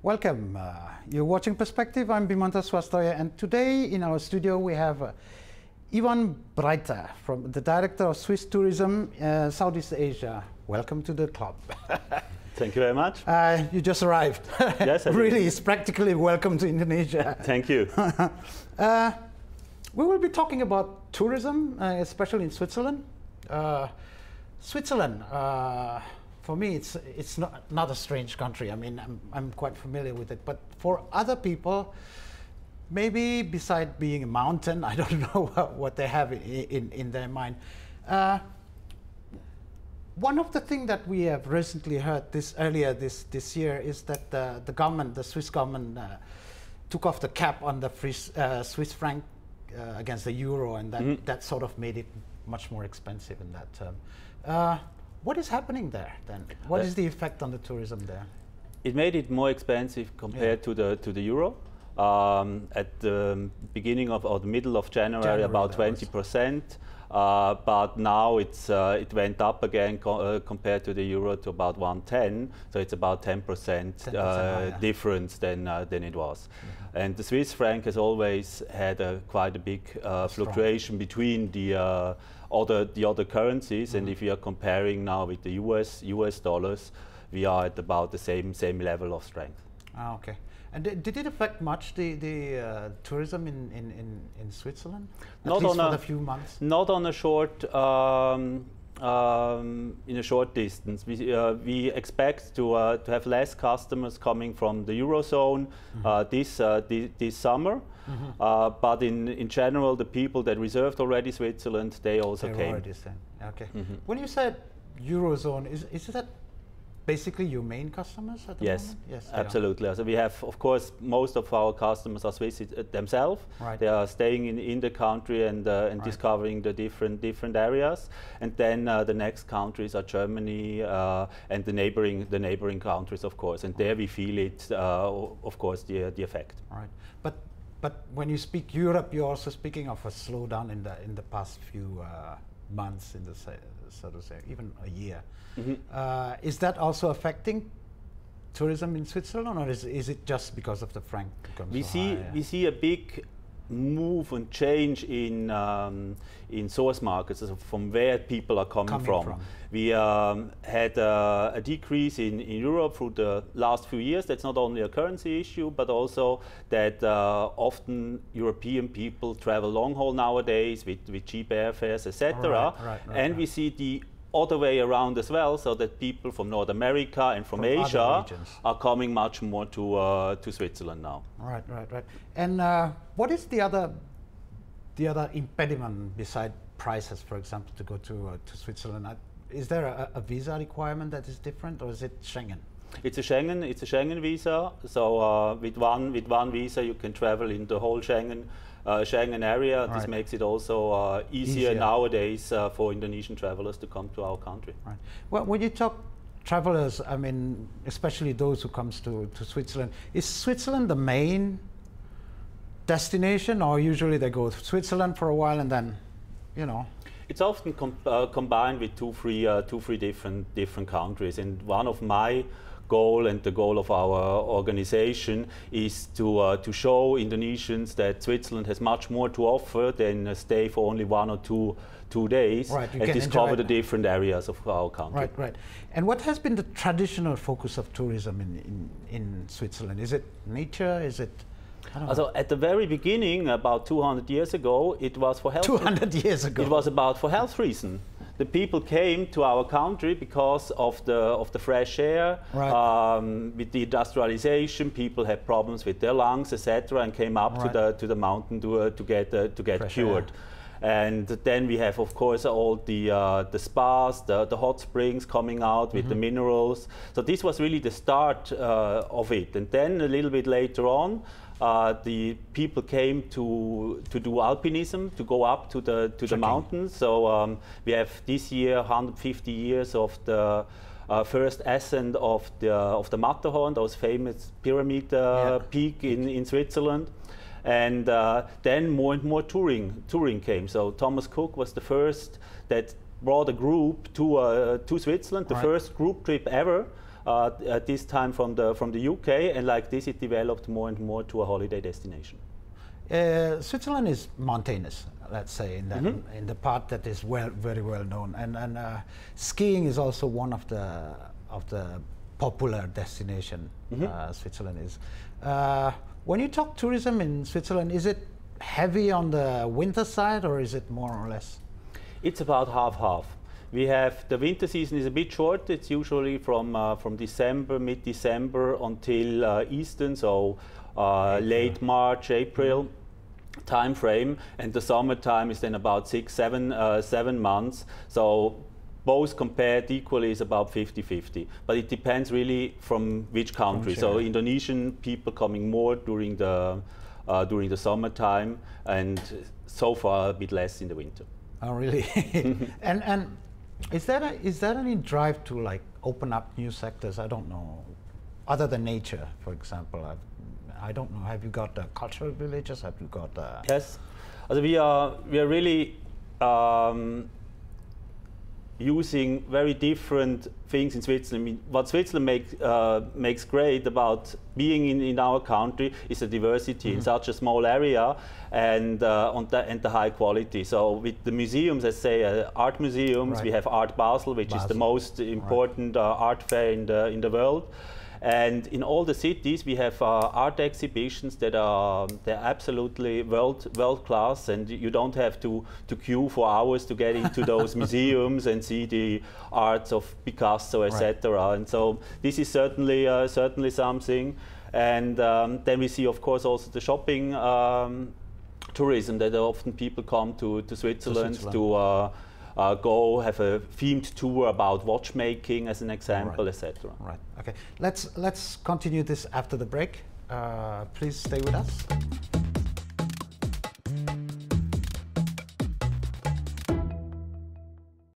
Welcome. You're watching Perspective. I'm Bimanta Swastoya, and today in our studio we have Ivan Breiter, the Director of Swiss Tourism, Southeast Asia. Welcome to the club. Thank you very much. You just arrived. Yes, I Really, did. it's practically welcome to Indonesia. Thank you. We will be talking about tourism, especially in Switzerland. Switzerland, for me, it's not a strange country. I mean, I'm quite familiar with it. But for other people, maybe beside being a mountain, I don't know what they have in their mind. One of the things that we have recently heard earlier this year is that the Swiss government, took off the cap on the Swiss franc against the euro, and that sort of made it much more expensive in that term. What is happening there then? What is the effect on the tourism there? It made it more expensive compared to the euro. At the beginning of or the middle of January about 20%. But now it went up again compared to the euro to about 110, so it's about 10% difference than it was. And the Swiss franc has always had quite a big fluctuation between the other currencies, and if you are comparing now with the US dollars, we are at about the same level of strength. Ah, okay. And did it affect much the tourism in Switzerland? At least for the few months? Not on a short, in a short distance. We expect to have less customers coming from the Eurozone this summer. But in general, the people that reserved already Switzerland, they also came. Okay. When you said Eurozone, is that basically your main customers at the moment? Yes, absolutely. So we have, of course, most of our customers are Swiss themselves. Right. They are staying in the country and discovering the different areas. And then the next countries are Germany and the neighboring countries, of course. And there we feel it, of course, the effect. Right. But when you speak Europe, you're also speaking of a slowdown in the past few months, so to say, even a year. Is that also affecting tourism in Switzerland, or is it just because of the franc? We see a big move and change in source markets, so from where people are coming from. We had a decrease in Europe through the last few years. That's not only a currency issue, but also that often European people travel long haul nowadays with cheap airfares, etc. And we see the other way around as well, so that people from North America and from Asia are coming much more to Switzerland now. Right. And what is the other impediment beside prices, for example, to go to Switzerland? Is there a visa requirement that is different, or is it Schengen? It's a Schengen visa. So with one visa you can travel in the whole Schengen area. This makes it also easier nowadays for Indonesian travelers to come to our country. Right. Well, when you talk travelers, I mean, especially those who comes to Switzerland, is Switzerland the main destination, or usually they go to Switzerland for a while and then, you know? It's often combined with two, three different countries, and one of my goal and the goal of our organization is to show Indonesians that Switzerland has much more to offer than stay for only 1 or 2 days and discover the different areas of our country. Right. And what has been the traditional focus of tourism in Switzerland? Is it nature? Is it? So at the very beginning, about 200 years ago, it was for health. 200 years ago. It was about for health reasons. The people came to our country because of the fresh air. With the industrialization, people had problems with their lungs, etc., and came up to the mountain to get cured. And then we have, of course, all the spas, the hot springs coming out with the minerals. So this was really the start of it. And then a little bit later on, the people came to do alpinism, to go up to the mountains. So we have this year 150 years of the first ascent of the Matterhorn, those famous pyramid peak in Switzerland. And then more and more touring came. So Thomas Cook was the first that brought a group to Switzerland, the first group trip ever. at this time from the UK, and like this it developed more and more to a holiday destination. Switzerland is mountainous, let's say, in that, in the part that is very well known, and skiing is also one of the popular destination. Switzerland is. When you talk tourism in Switzerland, is it heavy on the winter side, or is it more or less? It's about half-half. We have the winter season is a bit short. It's usually from December, mid-December until Easter, so late March, April time frame, and the summertime is then about 7 months. So both compared equally is about 50-50, but it depends really from which country. So Indonesian people coming more during the summertime, and so far a bit less in the winter. Oh, really? and is there any drive to like open up new sectors? I don't know, other than nature, for example. I don't know. Have you got cultural villages? Have you got? Yes, we are really using very different things in Switzerland. I mean, what Switzerland makes great about being in our country is the diversity in such a small area, and the high quality. So with the museums, let's say art museums, we have Art Basel, which is the most important art fair in the world. And in all the cities, we have art exhibitions that they're absolutely world class, and you don't have to queue for hours to get into those museums and see the arts of Picasso, etc. And so this is certainly something. And then we see, of course, also the shopping tourism, that often people come to Switzerland to go have a themed tour about watchmaking, as an example, etc. Right. Okay. Let's continue this after the break. Please stay with us.